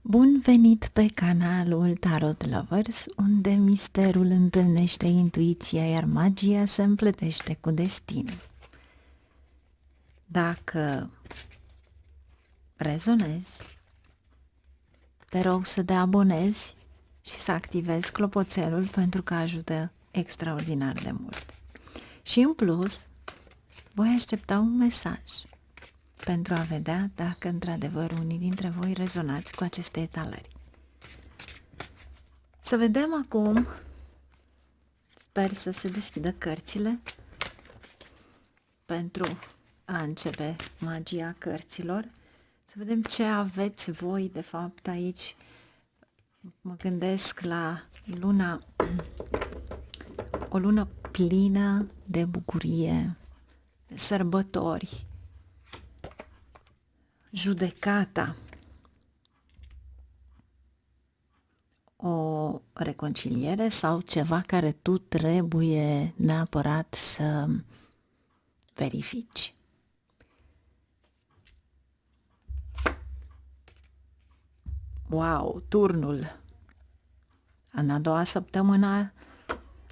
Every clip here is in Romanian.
Bun venit pe canalul Tarot Lovers, unde misterul întâlnește intuiția, iar magia se împletește cu destinul. Dacă rezonezi, te rog să te abonezi și să activezi clopoțelul pentru că ajută extraordinar de mult. Și în plus, voi aștepta un mesaj pentru a vedea dacă într-adevăr unii dintre voi rezonați cu aceste etalări. Să vedem acum, sper să se deschidă cărțile pentru a începe magia cărților. Să vedem ce aveți voi de fapt aici. Mă gândesc la o lună plină de bucurie, de sărbători, judecata, o reconciliere sau ceva care tu trebuie neapărat să verifici. Wow, turnul. În a doua săptămână,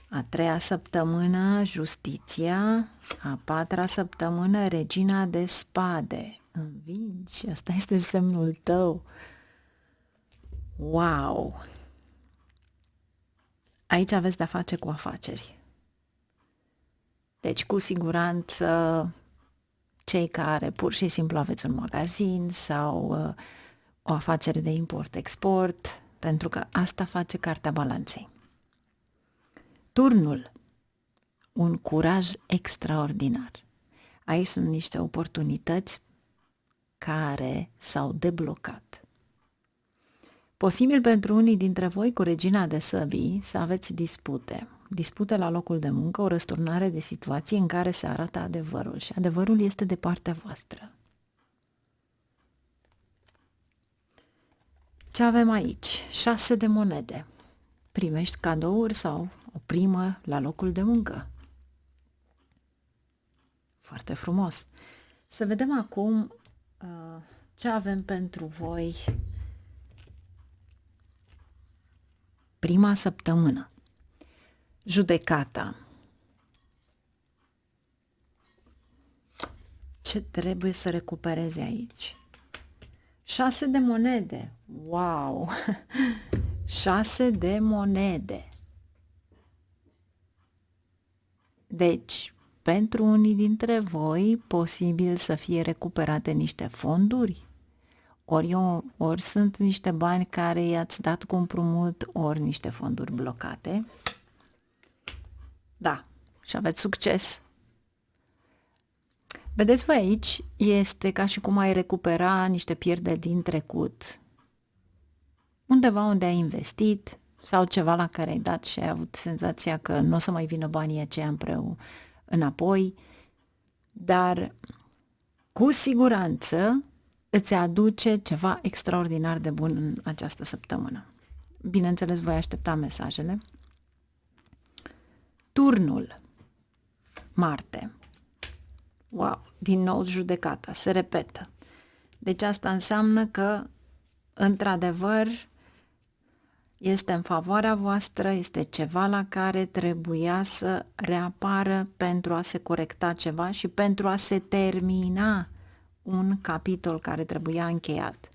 a treia săptămână, justiția, a patra săptămână, regina de spade. Învingi, asta este semnul tău. Wow! Aici aveți de-a face cu afaceri. Deci, cu siguranță, cei care pur și simplu aveți un magazin sau o afacere de import-export, pentru că asta face cartea balanței. Turnul. Un curaj extraordinar. Aici sunt niște oportunități care s-au deblocat. Posibil pentru unii dintre voi cu regina de săbii să aveți dispute la locul de muncă, o răsturnare de situații în care se arată adevărul și adevărul este de partea voastră. Ce avem aici? 6 de monede. Primești cadouri sau o primă la locul de muncă. Foarte frumos. Să vedem acum ce avem pentru voi prima săptămână. Judecata. Ce trebuie să recuperezi aici? 6 de monede. Wow! 6 de monede. Deci, pentru unii dintre voi, posibil să fie recuperate niște fonduri, ori sunt niște bani care i-ați dat cu împrumut, ori niște fonduri blocate. Da, și aveți succes. Vedeți voi aici, este ca și cum ai recupera niște pierderi din trecut. Undeva unde ai investit sau ceva la care ai dat și ai avut senzația că nu o să mai vină banii aceia înapoi, dar cu siguranță îți aduce ceva extraordinar de bun în această săptămână. Bineînțeles, voi aștepta mesajele. Turnul. Marte. Wow, din nou judecata, se repetă. Deci asta înseamnă că, într-adevăr, este în favoarea voastră, este ceva la care trebuia să reapară pentru a se corecta ceva și pentru a se termina un capitol care trebuia încheiat.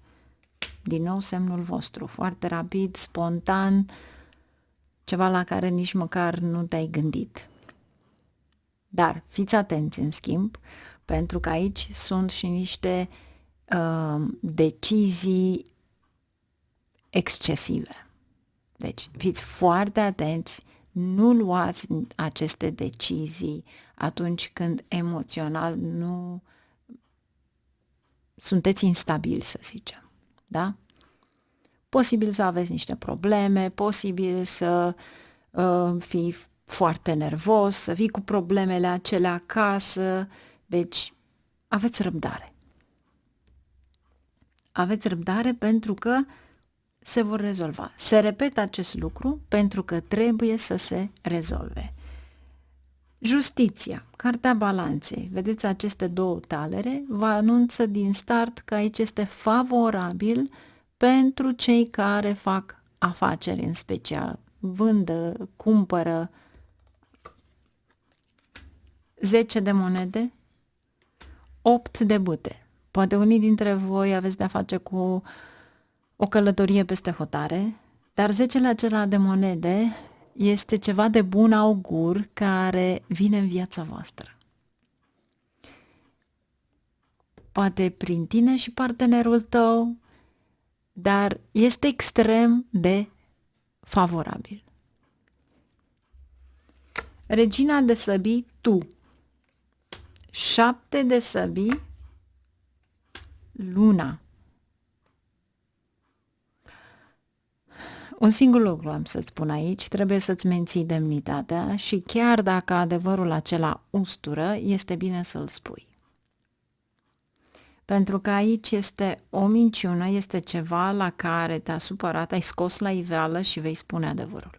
Din nou semnul vostru, foarte rapid, spontan, ceva la care nici măcar nu te-ai gândit. Dar fiți atenți în schimb, pentru că aici sunt și niște decizii excesive. Deci fiți foarte atenți, nu luați aceste decizii atunci când emoțional nu sunteți instabili, să zicem. Da? Posibil să aveți niște probleme, posibil să fii foarte nervos, să vii cu problemele acelea acasă, deci aveți răbdare. Aveți răbdare pentru că se vor rezolva. Se repetă acest lucru pentru că trebuie să se rezolve. Justiția, cartea balanței, vedeți aceste două talere, vă anunță din start că aici este favorabil pentru cei care fac afaceri în special, vândă, cumpără. 10 de monede, 8 de bâte. Poate unii dintre voi aveți de-a face cu o călătorie peste hotare, dar 10-le acela de monede este ceva de bun augur care vine în viața voastră. Poate prin tine și partenerul tău, dar este extrem de favorabil. Regina de săbii, tu. 7 de săbii, luna. Un singur lucru am să-ți spun aici, trebuie să-ți menții demnitatea și chiar dacă adevărul acela ustură, este bine să-l spui. Pentru că aici este o minciună, este ceva la care te-a supărat, ai scos la iveală și vei spune adevărul.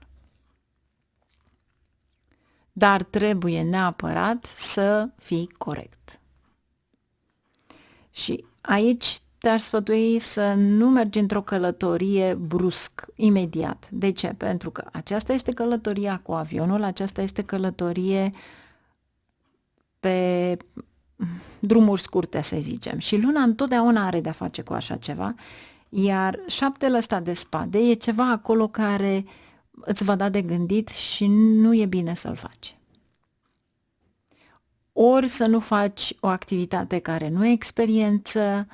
Dar trebuie neapărat să fii corect. Și aici te-aș sfătui să nu mergi într-o călătorie brusc, imediat. De ce? Pentru că aceasta este călătoria cu avionul, aceasta este călătorie pe drumuri scurte, să zicem. Și luna întotdeauna are de-a face cu așa ceva, iar 7-le ăsta de spade e ceva acolo care îți va da de gândit și nu e bine să-l faci. Ori să nu faci o activitate care nu e experiență,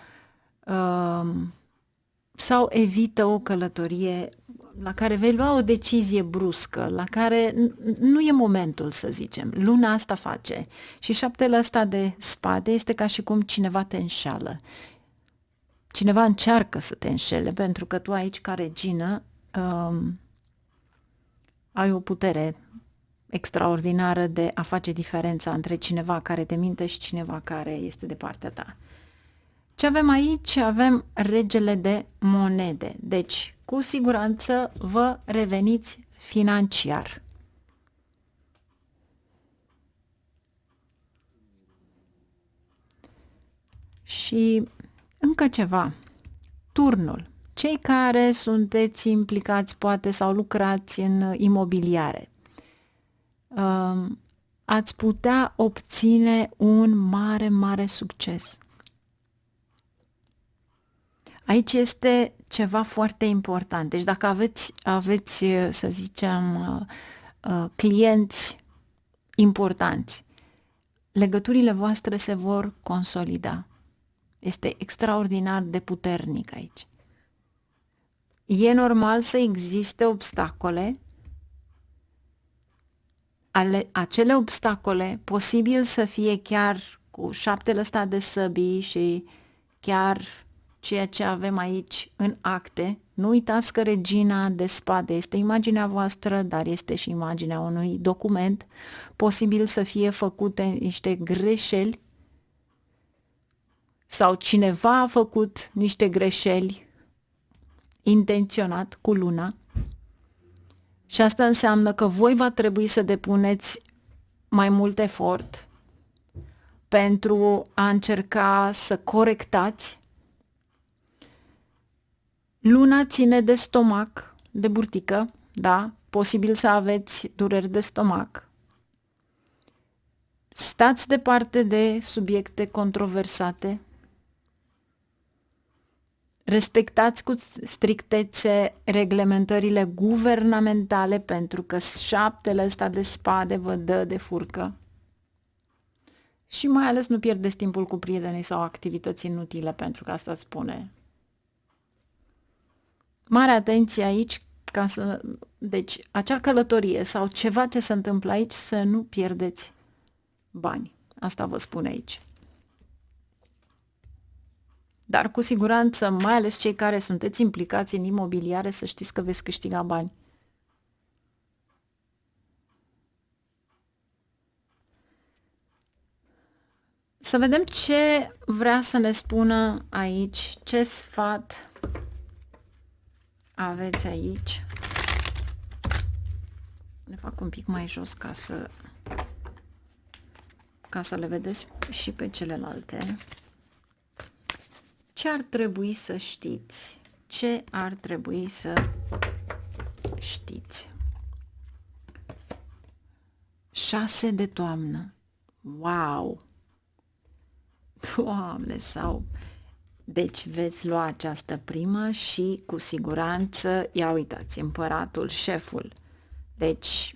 sau evită o călătorie la care vei lua o decizie bruscă, la care nu e momentul, să zicem. Luna asta face. Și 7-le ăsta de spade este ca și cum cineva te înșală. Cineva încearcă să te înșele, pentru că tu aici, ca regină, ai o putere extraordinară de a face diferența între cineva care te minte și cineva care este de partea ta. Ce avem aici? Avem regele de monede. Deci, cu siguranță vă reveniți financiar. Și încă ceva. Turnul. Cei care sunteți implicați, poate, sau lucrați în imobiliare, ați putea obține un mare, mare succes. Aici este ceva foarte important. Deci dacă aveți să zicem, clienți importanți, legăturile voastre se vor consolida. Este extraordinar de puternic aici. E normal să existe obstacole. Acele obstacole, posibil să fie chiar cu 7-le ăsta de săbii și chiar ceea ce avem aici în acte. Nu uitați că regina de spade este imaginea voastră, dar este și imaginea unui document. Posibil să fie făcute niște greșeli sau cineva a făcut niște greșeli intenționat cu luna. Și asta înseamnă că voi va trebui să depuneți mai mult efort pentru a încerca să corectați. Luna ține de stomac, de burtică, da? Posibil să aveți dureri de stomac. Stați departe de subiecte controversate. Respectați cu strictețe reglementările guvernamentale, pentru că 7-le ăsta de spade vă dă de furcă. Și mai ales nu pierdeți timpul cu prietenii sau activități inutile, pentru că asta spune. Mare atenție aici, deci acea călătorie sau ceva ce se întâmplă aici, să nu pierdeți bani. Asta vă spun aici. Dar cu siguranță, mai ales cei care sunteți implicați în imobiliare, să știți că veți câștiga bani. Să vedem ce vrea să ne spună aici, ce sfat aveți aici. Le fac un pic mai jos ca să le vedeți și pe celelalte. Ce ar trebui să știți? ce ar trebui să știți? 6 de toamnă. Wow! Doamne, sau... Deci veți lua această primă și cu siguranță, ia uitați, împăratul, șeful. Deci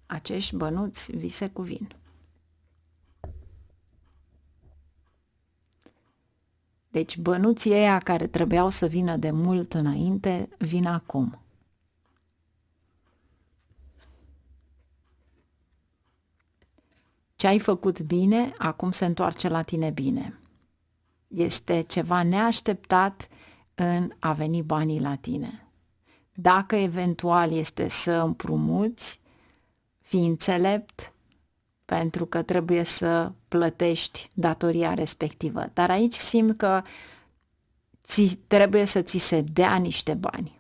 acești bănuți vi se cuvin. Deci bănuții ăia care trebuiau să vină de mult înainte, vin acum. Ce ai făcut bine, acum se întoarce la tine bine. Este ceva neașteptat în a veni banii la tine. Dacă eventual este să împrumuți, fii înțelept, pentru că trebuie să plătești datoria respectivă. Dar aici simt că trebuie să ți se dea niște bani.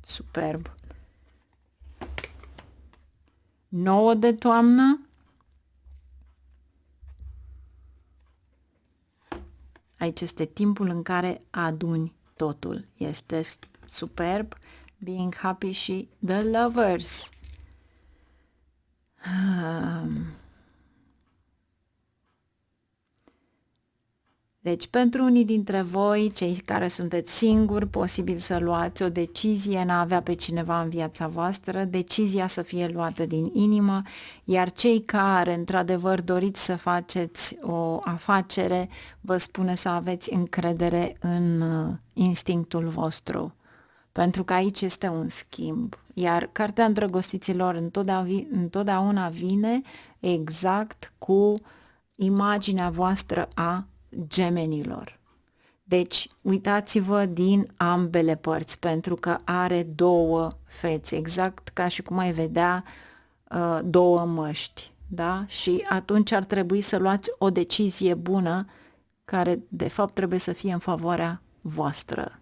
Superb. 9 de toamnă. Aici este timpul în care aduni totul. Este superb. Being happy și the lovers. Deci, pentru unii dintre voi, cei care sunteți singuri, posibil să luați o decizie, n-a avea pe cineva în viața voastră, decizia să fie luată din inimă, iar cei care, într-adevăr, doriți să faceți o afacere, vă spune să aveți încredere în instinctul vostru. Pentru că aici este un schimb. Iar Cartea Îndrăgostiților întotdeauna vine exact cu imaginea voastră a gemenilor. Deci, uitați-vă din ambele părți, pentru că are două fețe, exact ca și cum ai vedea două măști, da? Și atunci ar trebui să luați o decizie bună, care de fapt trebuie să fie în favoarea voastră.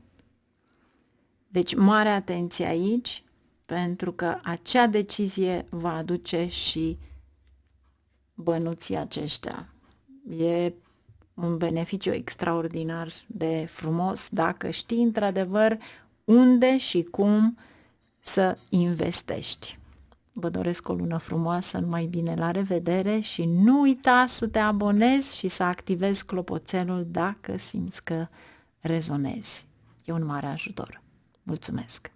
Deci, mare atenție aici, pentru că acea decizie va aduce și bănuții aceștia. E un beneficiu extraordinar de frumos dacă știi într-adevăr unde și cum să investești. Vă doresc o lună frumoasă, numai bine, la revedere și nu uita să te abonezi și să activezi clopoțelul dacă simți că rezonezi. E un mare ajutor. Mulțumesc!